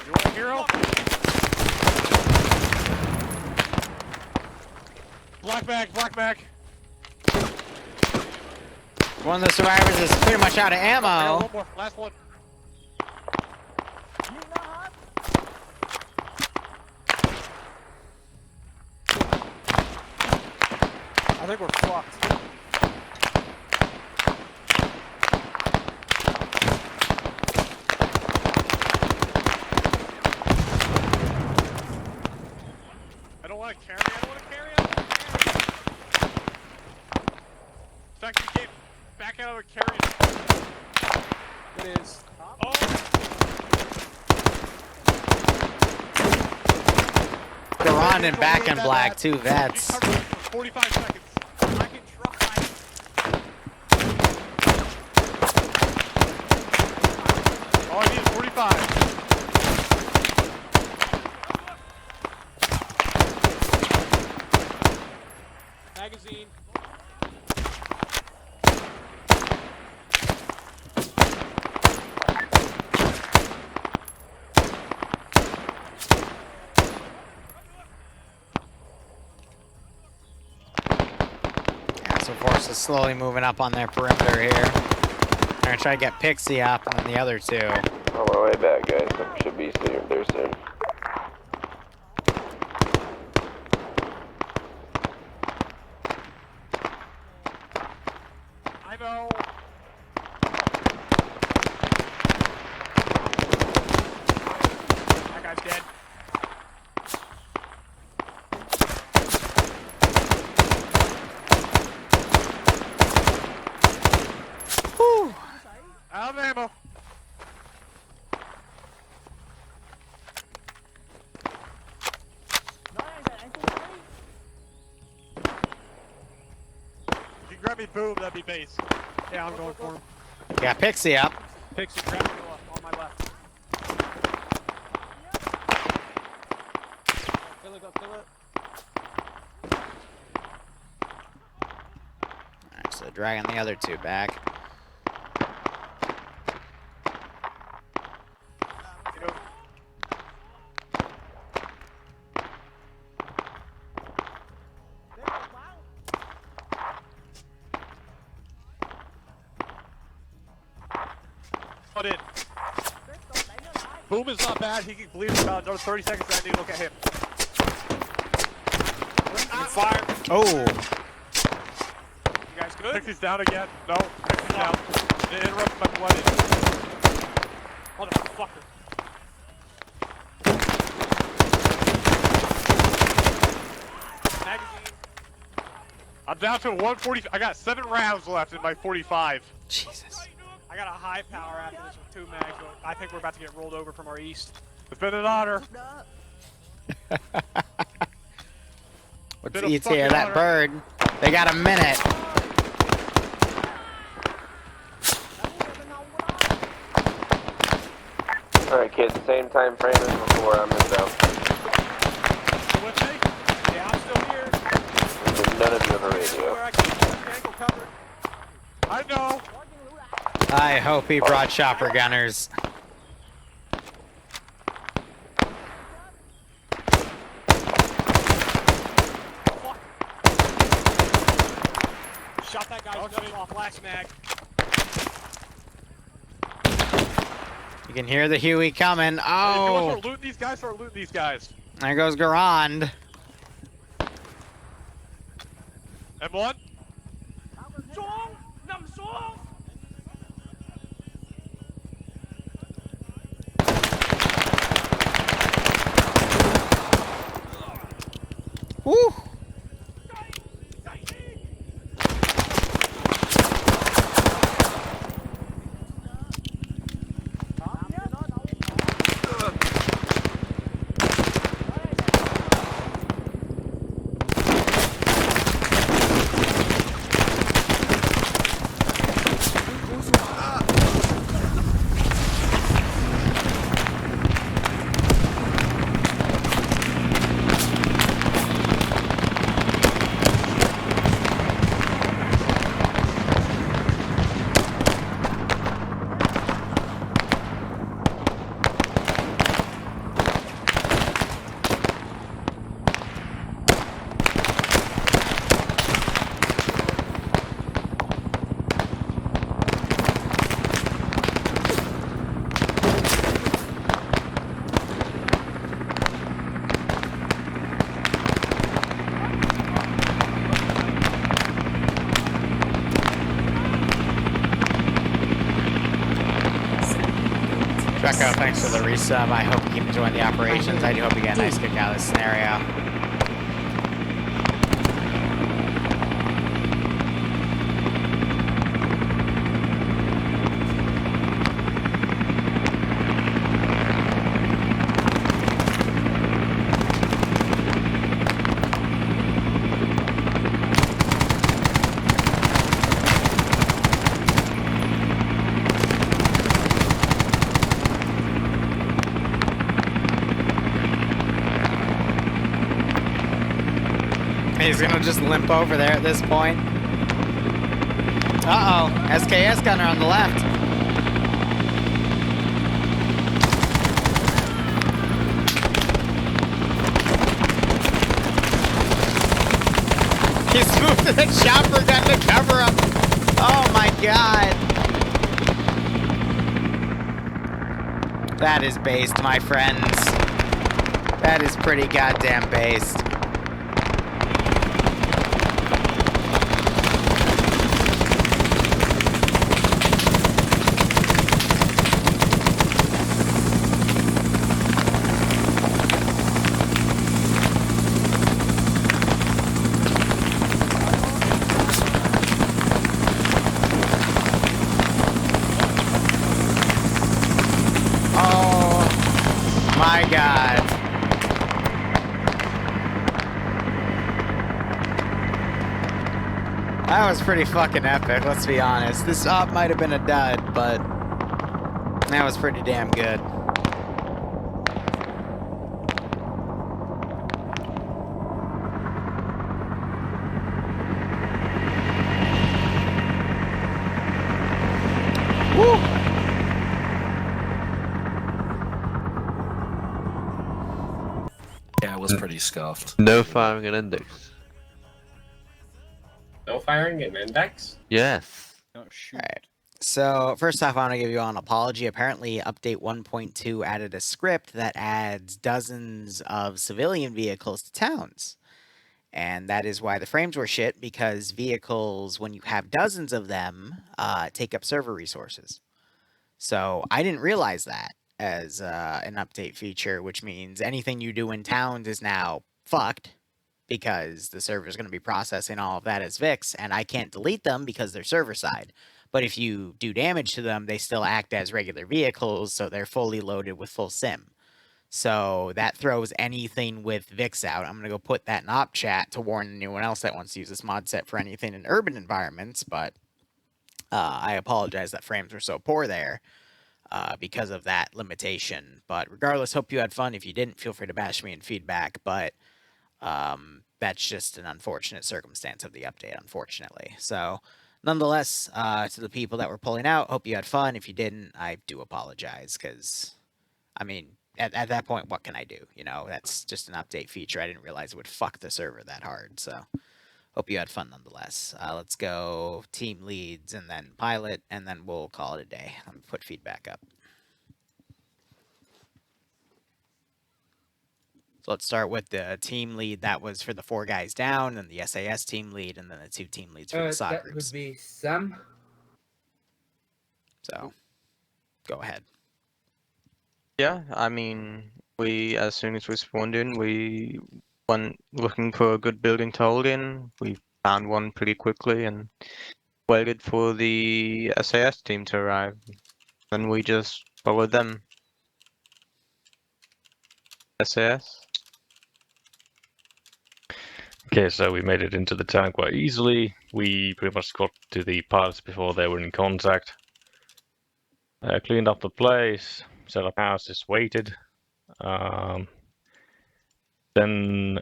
You want a hero? Black bag. One of the survivors is pretty much out of ammo. One more, last one. I think we're fucked. I don't want to carry. In fact, you can't back out of the carry. It is. Oh! Garon and Back in Black, 2 vets. 45 seconds. I can try. All I need is 45. Magazine. Force is slowly moving up on their perimeter here. They're gonna try to get Pixie up and then the other 2. On my way back, guys. I should be there soon. I know. That guy's dead. Out of ammo. If you grab me boom, that'd be base. Yeah, I'm going for him. Got Pixie up. Pixie, grab me on my left. Kill it. Alright, so dragging the other 2 back. In. Boom is not bad. He can bleed about another 30 seconds. I need to look at him. Fire. Oh. You guys good? Pixie's down again. No. Pixie's down. It interrupts my blood. Motherfucker. Magazine. I'm down to 140. I got 7 rounds left in my 45. Jesus. I got a high power after this with 2 mags, but I think we're about to get rolled over from our east. It's been an honor. What's the ETA of that bird? They got a minute. Alright, kids, same time frame as before. I'm inbound. With me? Yeah, I'm still here. None of you have a radio. Where I keep the ankle covered. I know. I hope he brought chopper gunners. Shot that guy's nuts off last mag. You can hear the Huey coming. Hey, if you want to Oh! start looting these guys, start looting these guys. There goes Garand. M1? Woo! Draco, thanks for the resub. I hope you keep enjoying the operations. I do hope you get a nice kick out of this scenario. He's gonna just limp over there at this point. Uh-oh, SKS gunner on the left. He's moved to the chopper gun to cover him. Oh my god. That is based, my friends. That is pretty goddamn based. My god. That was pretty fucking epic, let's be honest. This op might have been a dud, but that was pretty damn good. Woo! Yeah, it was pretty scuffed. No firing an index. No firing an index? Yes. Don't shoot. Alright. So, first off, I want to give you an apology. Apparently, Update 1.2 added a script that adds dozens of civilian vehicles to towns. And that is why the frames were shit, because vehicles, when you have dozens of them, take up server resources. So, I didn't realize that as an update feature, which means anything you do in towns is now fucked, because the server is going to be processing all of that as VIX, and I can't delete them because they're server-side. But if you do damage to them, they still act as regular vehicles, so they're fully loaded with full sim. So that throws anything with VIX out. I'm going to go put that in op chat to warn anyone else that wants to use this mod set for anything in urban environments, but I apologize that frames were so poor there because of that limitation. But regardless, hope you had fun. If you didn't, feel free to bash me in feedback, but that's just an unfortunate circumstance of the update, unfortunately. So, nonetheless, to the people that were pulling out, hope you had fun. If you didn't, I do apologize, because, I mean, at that point, what can I do? You know, that's just an update feature. I didn't realize it would fuck the server that hard, so hope you had fun nonetheless. Let's go team leads and then pilot, and then we'll call it a day. Let me put feedback up. So let's start with the team lead that was for the 4 guys down, and the SAS team lead, and then the 2 team leads for the SOG That groups. would be Sam. So, go ahead. Yeah, I mean, as soon as we spawned in, we went looking for a good building to hold in. We found one pretty quickly and waited for the SAS team to arrive. Then we just followed them. SAS? Okay, so we made it into the town quite easily. We pretty much got to the pilots before they were in contact. Cleaned up the place, set up houses, waited. Then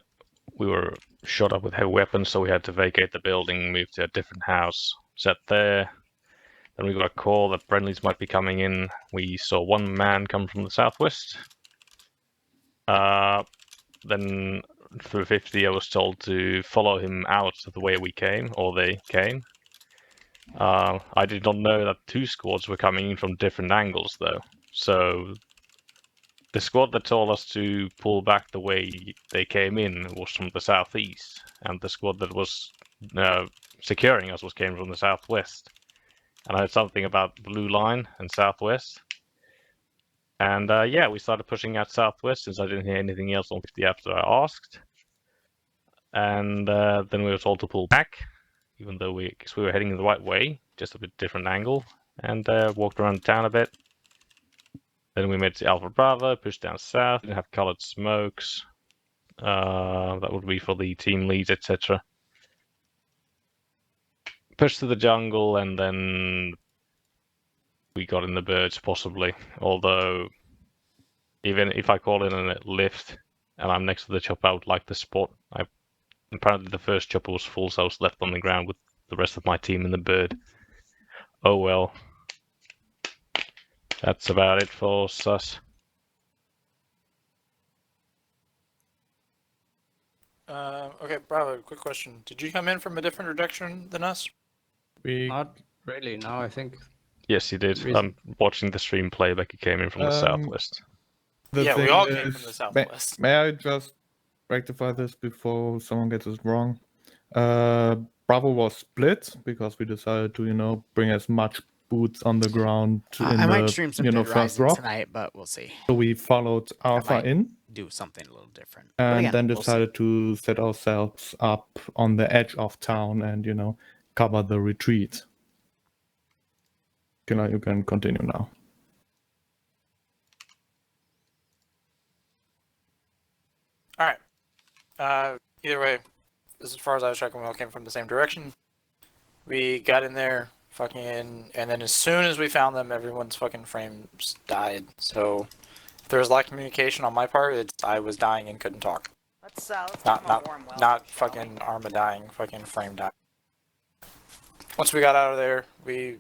we were shot up with heavy weapons, so we had to vacate the building, move to a different house, set there. Then we got a call that friendlies might be coming in. We saw one man come from the southwest. Then through 50, I was told to follow him out the way we came, or they came. I did not know that 2 squads were coming in from different angles, though. So the squad that told us to pull back the way they came in was from the southeast, and the squad that was securing us came from the southwest. And I heard something about blue line and southwest. And yeah, we started pushing out southwest since I didn't hear anything else on 50 after I asked. And then we were told to pull back, even though we were heading the right way, just a bit different angle, and walked around town a bit. Then we made to Alpha Bravo, pushed down south, didn't have colored smokes. That would be for the team leads, etc. Pushed to the jungle, and then we got in the birds, possibly. Although, even if I call in a lift and I'm next to the chopper, I would like the spot. Apparently the first chopper was full, so I was left on the ground with the rest of my team in the bird. Oh well. That's about it for us. Okay, Bravo, quick question. Did you come in from a different direction than us? Not really, no, I think. Yes, he did. I'm watching the stream playback. He came in from the southwest. Yeah, we all came from the southwest. May I just rectify this before someone gets it wrong? Bravo was split because we decided to, bring as much boots on the ground I might stream some Dead Rising tonight, but we'll see. So we followed Alpha in. Do something a little different. And again, then decided to set ourselves up on the edge of town and, cover the retreat. You can continue now. Alright. Either way, as far as I was checking, we all came from the same direction. We got in there, and then as soon as we found them, everyone's fucking frames died. So if there was lack of communication on my part, I was dying and couldn't talk. Let's not fucking Arma dying, fucking frame dying. Once we got out of there, we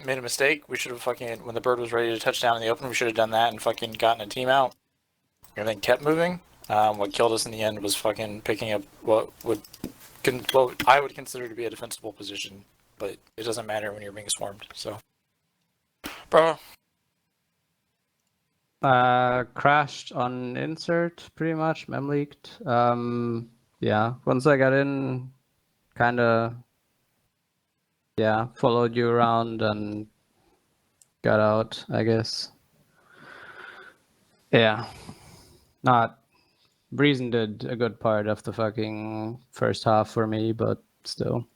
made a mistake. We should have when the bird was ready to touch down in the open, we should have done that and fucking gotten a team out. And then kept moving. What killed us in the end was fucking picking up what I would consider to be a defensible position, but it doesn't matter when you're being swarmed, so. Bro. Crashed on insert, pretty much, mem leaked. Yeah, once I got in, kinda, followed you around and got out, I guess. Yeah, Breezen did a good part of the fucking first half for me, but still.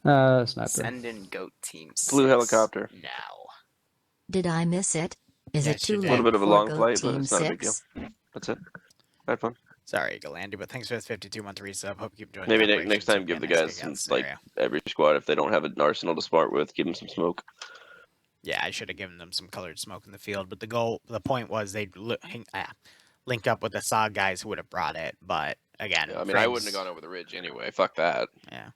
Sniper. Send in goat team 6. Blue helicopter. Now. Did I miss it? Is it too A late little bit of a for long Goat flight, but Team it's not a big deal. 6? That's it. Have fun. Sorry, Galandy, but thanks for the 52-month resub. Hope you enjoyed. Maybe next time, give the guys some, every squad, if they don't have an arsenal to smart with, give them some smoke. Yeah, I should have given them some colored smoke in the field, but the point was they'd link up with the SOG guys who would have brought it. But again, Yeah, I mean, I wouldn't have gone over the ridge anyway. Fuck that. Yeah,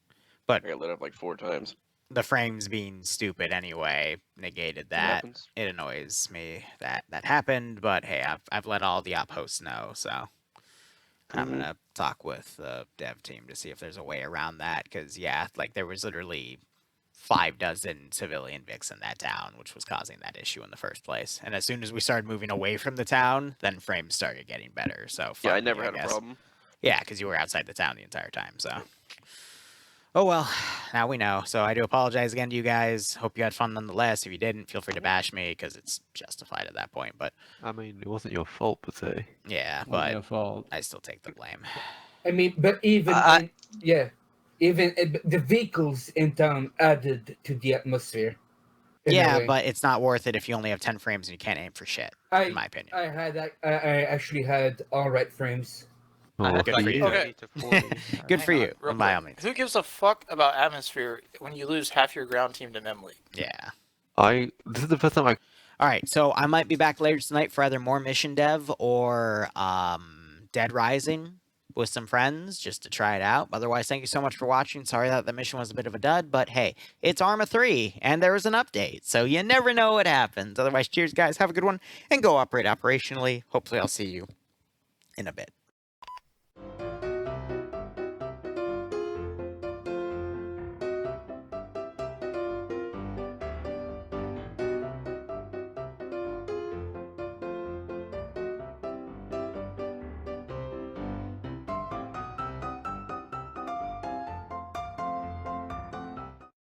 but I got lit up like 4 times. The frames being stupid anyway negated that. It annoys me that happened, but hey, I've let all the op hosts know, so I'm gonna talk with the dev team to see if there's a way around that. Because yeah, like there was literally 6 civilian Vics in that town, which was causing that issue in the first place. And as soon as we started moving away from the town, then frames started getting better. So Yeah, I fuck never me, had a guess. problem. Yeah, because you were outside the town the entire time. So. Oh well, now we know. So I do apologize again to you guys. Hope you had fun nonetheless. If you didn't, feel free to bash me because it's justified at that point. But I mean, it wasn't your fault per se. yeah, Not but your fault. I still take the blame. I mean, but even the vehicles in town added to the atmosphere. in a Yeah, way. but it's not worth it if you only have 10 frames and you can't aim for shit, in my opinion. I actually had all right frames. Oh, Good for you. Okay. Good for Hang on, you, real by quick. all means. Who gives a fuck about atmosphere when you lose half your ground team to Memley? Yeah. This is the first time I. All right, so I might be back later tonight for either more mission dev or Dead Rising with some friends just to try it out. Otherwise, thank you so much for watching. Sorry that the mission was a bit of a dud, but hey, it's Arma 3 and there was an update, so you never know what happens. Otherwise, cheers guys, have a good one and go operate operationally. Hopefully I'll see you in a bit.